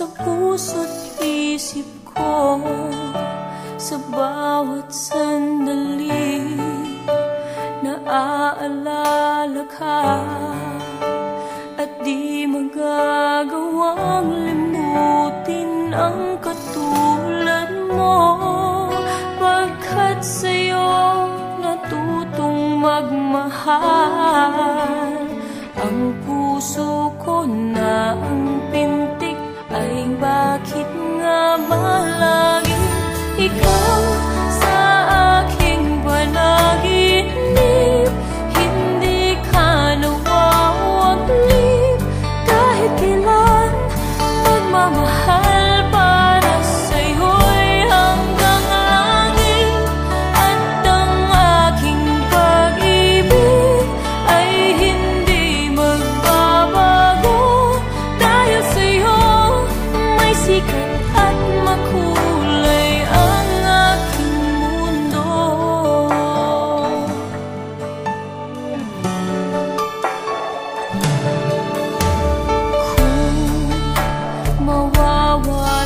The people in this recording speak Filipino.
sa puso't isip ko, sa bawat sandali naaalala ka, at di magagawang limutin ang katulad mo, pagkat sa'yo natutong magmahal. Ang puso ko na ang pintig ay bakit nga ba laging ikaw sa aking panaginip? Hindi ka nawawaglit kahit kailan. Pagmamahal para sa'yo'y hanggang langit, at ang aking pag-ibig ay hindi magbabago. Dahil sa'yo may sikat at makulay ang aking mundo. Kung mawawala